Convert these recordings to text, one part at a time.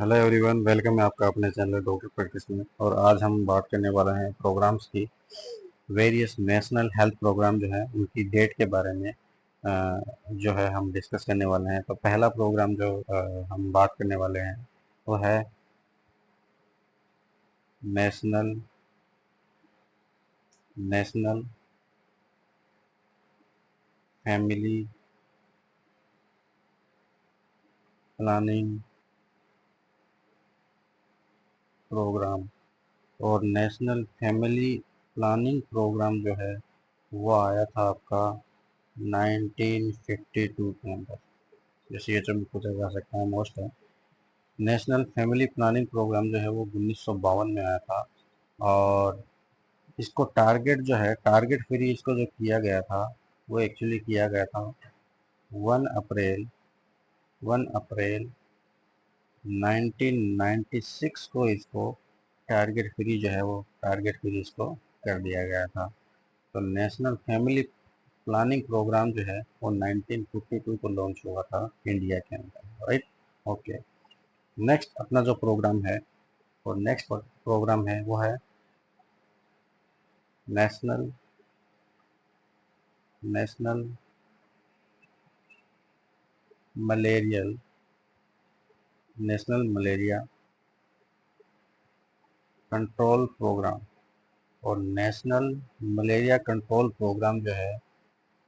Hello everyone, welcome है आपका अपने चैनल डॉक्टर प्रैक्टिस में। और आज हम बात करने वाले हैं प्रोग्राम्स की। वेरियस नेशनल हेल्थ प्रोग्राम जो है उनकी डेट के बारे में जो है हम डिस्कस करने वाले हैं। तो पहला प्रोग्राम जो हम बात करने वाले हैं वो है national national family planning program. और नेशनल फैमिली प्लानिंग प्रोग्राम जो है वो आया था आपका 1952 के अंदर। जैसे ये भी पूछा जा सकता है, मोस्ट है। नेशनल फैमिली प्लानिंग प्रोग्राम जो है वो 1952 में आया था। और इसको टारगेट जो है, टारगेट फ्री इसको जो किया गया था वो एक्चुअली किया गया था 1 अप्रैल 1 अप्रैल 1996 को। इसको टारगेट फ्री जो है वो टारगेट फ्री इसको कर दिया गया था। तो नेशनल फैमिली प्लानिंग प्रोग्राम जो है वो 1952 को लॉन्च हुआ था इंडिया के अंदर, राइट। ओके, नेक्स्ट अपना जो प्रोग्राम है, और नेक्स्ट प्रोग्राम है वो है national national malarial national malaria control program. और नेशनल मलेरिया कंट्रोल प्रोग्राम जो है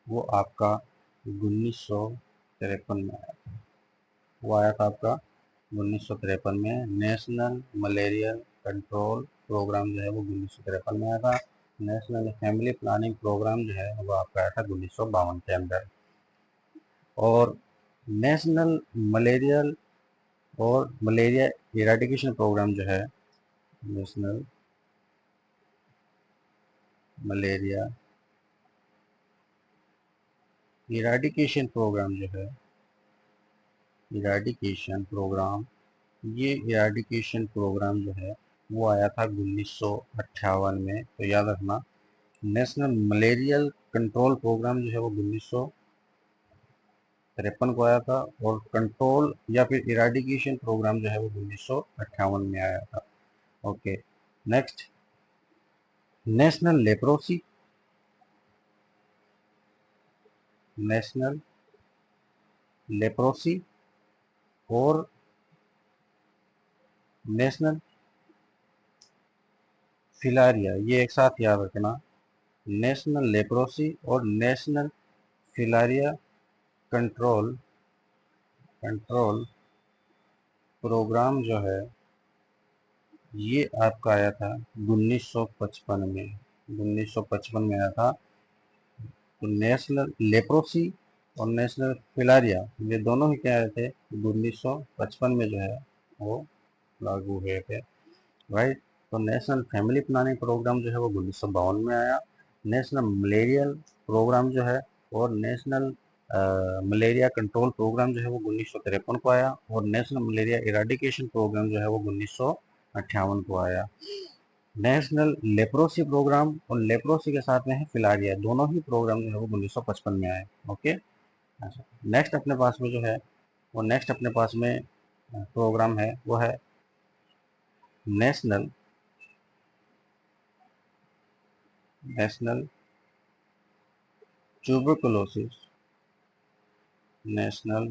वो आपका 1953 में आया था। वो आया था आपका 1953 में। नेशनल मलेरिया कंट्रोल प्रोग्राम जो है वो 1953 में आया था। नेशनल फैमिली प्लानिंग प्रोग्राम जो है वो आपका आया था 1952 के अंदर। और नेशनल मलेरिया और मलेरिया इराडिकेशन प्रोग्राम जो है, नेशनल मलेरिया इराडिकेशन प्रोग्राम जो है, इराडिकेशन प्रोग्राम, ये इराडिकेशन प्रोग्राम जो है वो आया था 1958 में। तो याद रखना, नेशनल मलेरियल कंट्रोल प्रोग्राम जो है वो 1953 को आया था। और कंट्रोल या फिर इराडिकेशन प्रोग्राम जो है वो 1958 में आया था। Okay, next national leprosy national leprosy और नेशनल फिलारिया, ये एक साथ याद रखना। नेशनल लेप्रोसी और नेशनल फिलारिया कंट्रोल कंट्रोल प्रोग्राम जो है ये आपका आया था 1955 में। 1955 में आया था। तो नेशनल लेप्रोसी और नेशनल फिलारिया, ये दोनों ही क्या आए थे 1955 में जो है वो लागू हुए थे, राइट। तो नेशनल फैमिली प्लानिंग प्रोग्राम जो है वो 1952 में आया। नेशनल मलेरियल प्रोग्राम जो है और नेशनल मलेरिया कंट्रोल प्रोग्राम जो है वो 1953 को आया। और नेशनल मलेरिया इराडिकेशन प्रोग्राम जो है वो 1958 को आया। नेशनल लेप्रोसी प्रोग्राम और लेप्रोसी के साथ में है फिलारिया, दोनों ही प्रोग्राम जो है वो 1955 में आए। ओके, अच्छा, नेक्स्ट अपने पास में जो है वो नेक्स्ट अपने पास में प्रोग्राम है वो है national national tuberculosis national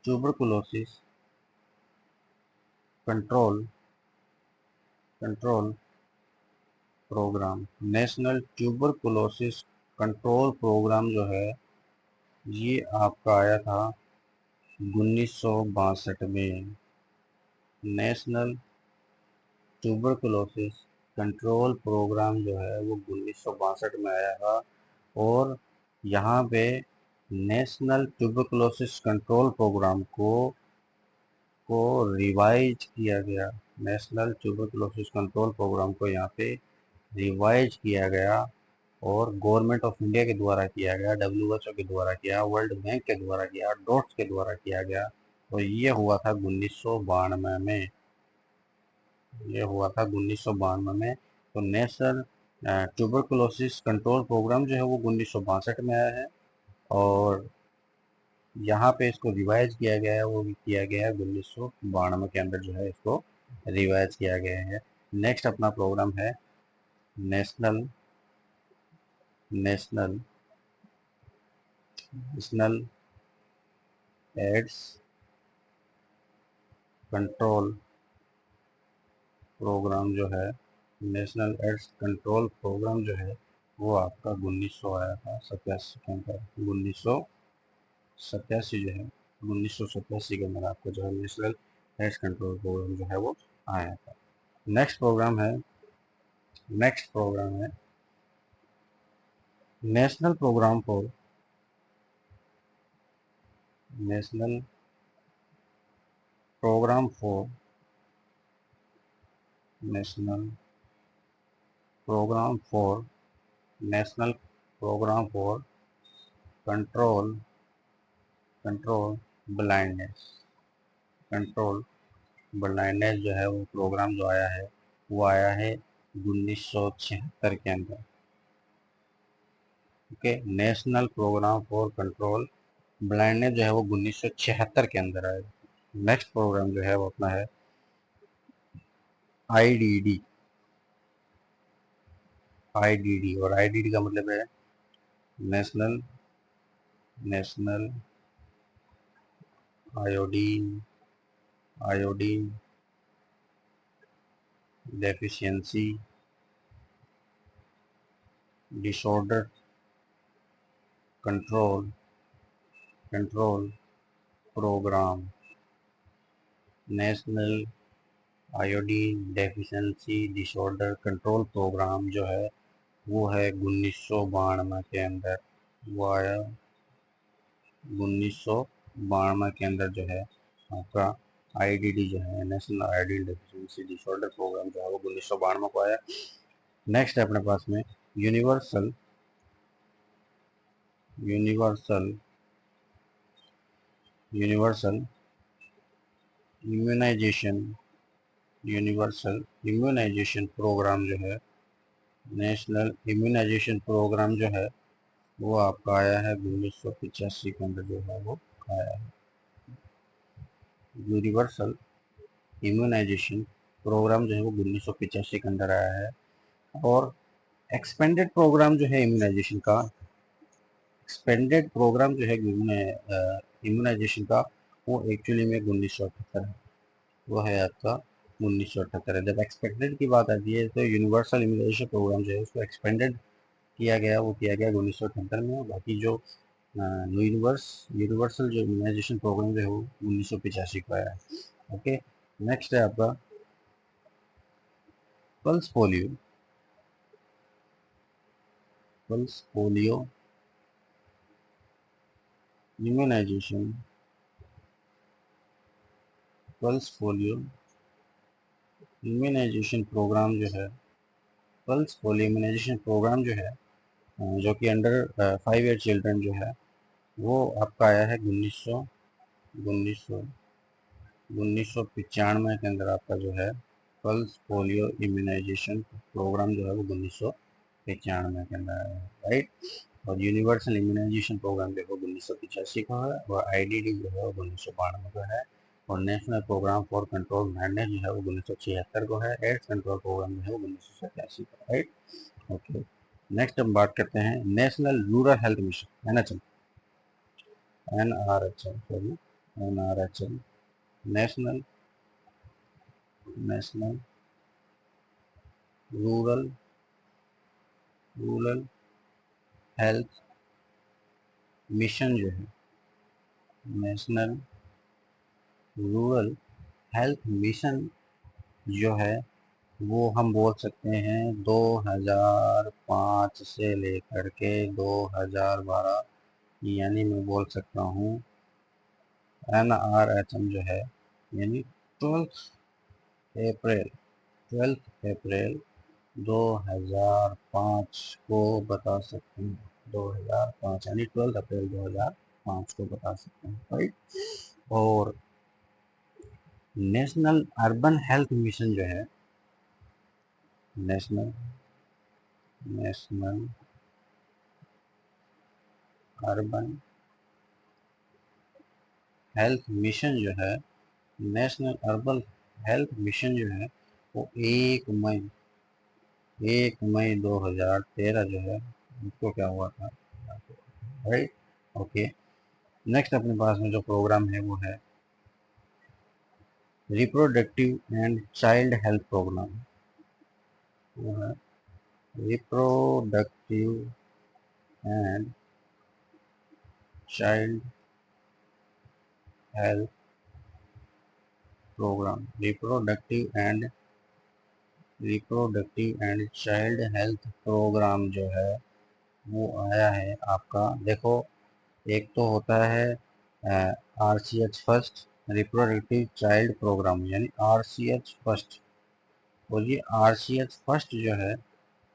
tuberculosis control control program. National tuberculosis control program जो है ये आपका आया था 1962 में। नेशनल ट्यूबरकुलोसिस कंट्रोल प्रोग्राम जो है वो 1962 में आया था। और यहाँ पे नेशनल ट्यूबरकुलोसिस कंट्रोल प्रोग्राम को रिवाइज किया गया। नेशनल ट्यूबरकुलोसिस कंट्रोल प्रोग्राम को यहाँ पे रिवाइज किया गया और गवर्नमेंट ऑफ इंडिया के द्वारा किया गया, WHO के द्वारा किया, वर्ल्ड बैंक के द्वारा किया, डॉट्स के द्वारा किया गया। तो ये हुआ था 1992 में। ये हुआ था 1992 में। तो नेशनल ट्यूबरकुलोसिस कंट्रोल प्रोग्राम जो है वो 1962 में आया है। और यहाँ पे इसको रिवाइज किया गया है, वो भी किया गया है 1992 के अंदर जो है इसको रिवाइज किया गया है। नेक्स्ट अपना प्रोग्राम है national national national AIDS control program जो है, नेशनल एड्स कंट्रोल प्रोग्राम जो है वो आपका 1900 आया था 87 के अंदर, 1987 जो है 1987 के अंदर आपको जो है नेशनल एड्स कंट्रोल प्रोग्राम जो है वो आया था। नेक्स्ट प्रोग्राम है national program for national program for national program for national program for control control blindness control blindness जो है वो प्रोग्राम जो आया है वो आया है 1976 के अंदर। Okay, national program for control blindness जो है वो 1976 के अंदर आया। नेक्स्ट प्रोग्राम जो है वो अपना है आईडीडी। आईडीडी और आईडीडी का मतलब है national national iodine iodine deficiency disorder control control program. National iodine deficiency disorder control program जो है वो है 1992 के अंदर, वो आया 1992 के अंदर जो है आपका आईडीडी जो है national iodine deficiency disorder program जो है वो 1992 को आया। नेक्स्ट है अपने पास में universal universal universal immunization universal immunization program जो है, नेशनल इम्यूनाइजेशन प्रोग्राम जो है वो आपका आया है 1985 के अंदर जो है वो आया है। यूनिवर्सल इम्यूनाइजेशन प्रोग्राम जो है वो 1985 के अंदर आया है। और एक्सपेंडेड प्रोग्राम जो है इम्यूनाइजेशन का, एक्सपेंडेड प्रोग्राम जो है इम्यूनाइजेशन का वो एक्चुअली में 1978 है, वो है आपका 1978 है। जब एक्सपेक्टेड की बात आती है तो यूनिवर्सल इम्यूनाइजेशन प्रोग्राम जो है उसको एक्सपेंडेड किया गया, वो किया गया 1978 में। बाकी जो यूनिवर्सल जो इम्यूनाइजेशन प्रोग्राम जो है वो 1985 को आया है। ओके, नेक्स्ट है आपका pulse polio. Pulse polio immunization pulse polio immunization program जो है, पल्स पोलियो इम्यूनाइजेशन प्रोग्राम जो है जो कि अंडर 5 ईयर चिल्ड्रन जो है वो आपका आया है 1995 के अंदर आपका जो है पल्स पोलियो इम्यूनाइजेशन प्रोग्राम जो है वो 1995 के अंदर आया है, राइट। और यूनिवर्सल इम्यूनाइजेशन प्रोग्राम जो है 1985 का है, और आईडीडी जो है वो 1992 का है। और national program for control madness जो है वो 1976 को है। एड्स कंट्रोल प्रोग्राम जो है वो 1987 का, राइट। ओके, नेक्स्ट हम बात करते हैं national rural health mission, NHM, NRHM, sorry, NRHM, national national rural rural health mission जो है, नेशनल रूरल हेल्थ मिशन जो है वो हम बोल सकते हैं 2005 से लेकर के 2012, यानी मैं बोल सकता हूँ NRHM जो है यानी 12 अप्रैल 2005 को बता सकते हैं। 2005 यानी 12 अप्रैल 2005 को बता सकते हैं, राइट। और नेशनल अर्बन हेल्थ मिशन जो है, national national urban health mission जो है, नेशनल अर्बन हेल्थ मिशन जो है वो 1 मई 2013 जो है उसको क्या हुआ था, राइट। ओके, नेक्स्ट अपने पास में जो प्रोग्राम है वो है reproductive and child health program. वो है reproductive and child health program. Reproductive and child health program जो है वो आया है आपका, देखो एक तो होता है RCH first, reproductive child program यानी RCH फर्स्ट। और ये RCH फर्स्ट जो है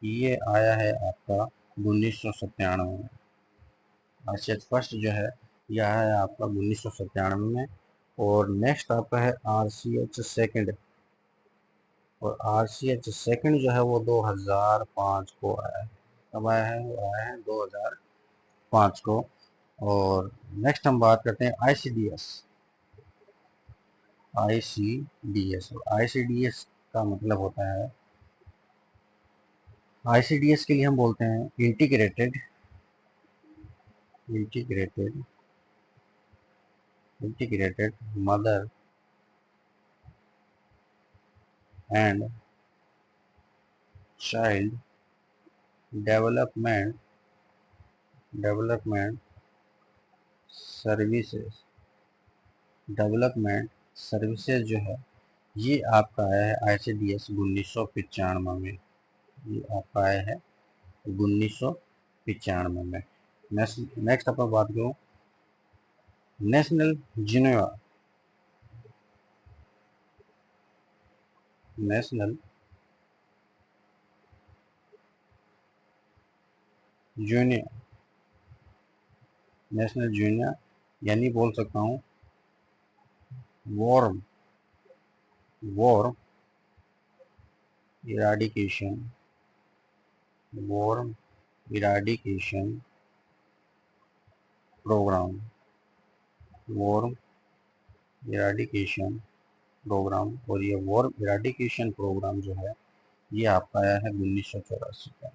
ये आया है आपका 1997 में। RCH फर्स्ट जो है यह आया है आपका 1997 में। और नेक्स्ट आपका है RCH सेकंड, और RCH सेकंड जो है वो 2005 को आया है। कब आया है? वो आया है 2005 को। और नेक्स्ट हम बात करते हैं ICDS। ICDS का मतलब होता है, ICDS के लिए हम बोलते हैं integrated mother and child development development services development services जो है ये आपका आया है ICDS 1995 में। ये आपका आया है 1995 में। नेक्स्ट अपन बात करूँ national Geneva national junior national junior यानी बोल सकता हूँ war war eradication war eradication program war eradication program. और ये वॉर इराडिकेशन प्रोग्राम जो है ये आपका आया है 1984 का।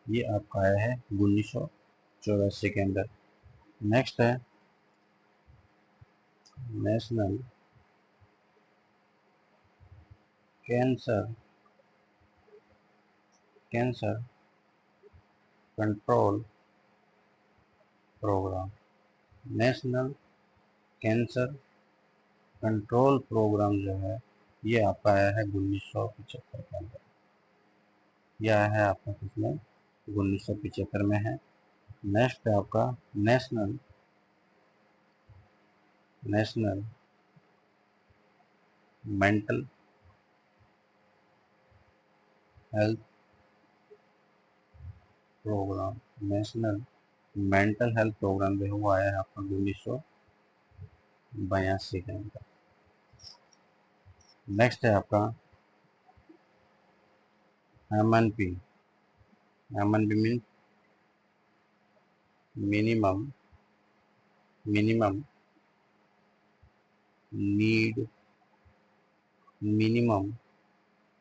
ये आपका आया है 1984 के अंदर। नेक्स्ट है national cancer cancer control program. National cancer control program जो है ये आपका आया है 1975 के अंदर। यह आया है आपका किसमें? 1975 में है। नेक्स्ट है आपका national national mental health program. National mental health program जो है वो आया है आपका 1982 के अंदर। नेक्स्ट है आपका MNP। MNP mean minimum minimum need minimum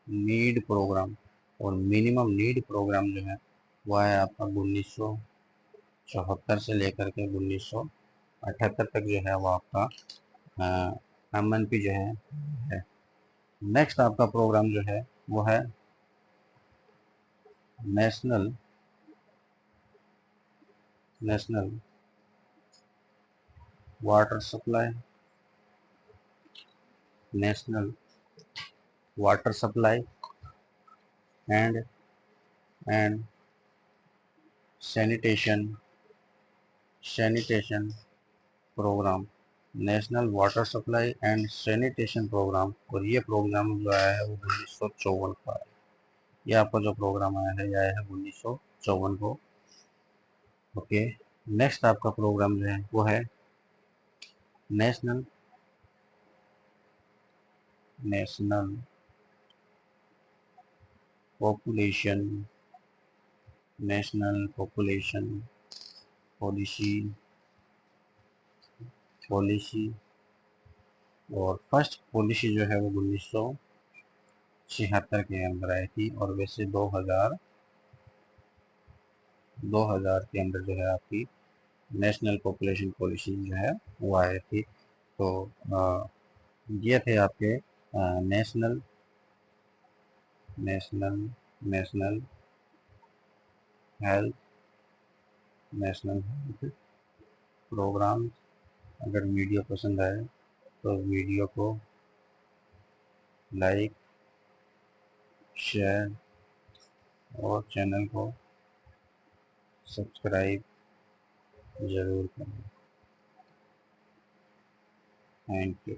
need program. और मिनिमम नीड प्रोग्राम जो है वो है आपका 1974 से लेकर के 1978 तक जो है वो आपका MNP जो है। नेक्स्ट आपका प्रोग्राम जो है वो है national national water supply national water supply and and sanitation sanitation program. National water supply and sanitation program. और ये प्रोग्राम जो आया है वो 1954 का है। ये आपका जो प्रोग्राम आया है ये आया है 1954 को। ओके, नेक्स्ट आपका प्रोग्राम जो है वो है national national population national population policy policy, और फर्स्ट पॉलिसी जो है वो 1976 के अंदर आई थी, और वैसे 2000 के अंदर जो है आपकी नेशनल पॉपुलेशन पॉलिसी जो है वो आई थी। तो ये थे आपके national national national health national health program. अगर वीडियो पसंद आए तो वीडियो को लाइक, शेयर और चैनल को सब्सक्राइब ज़रूर करें। Thank you.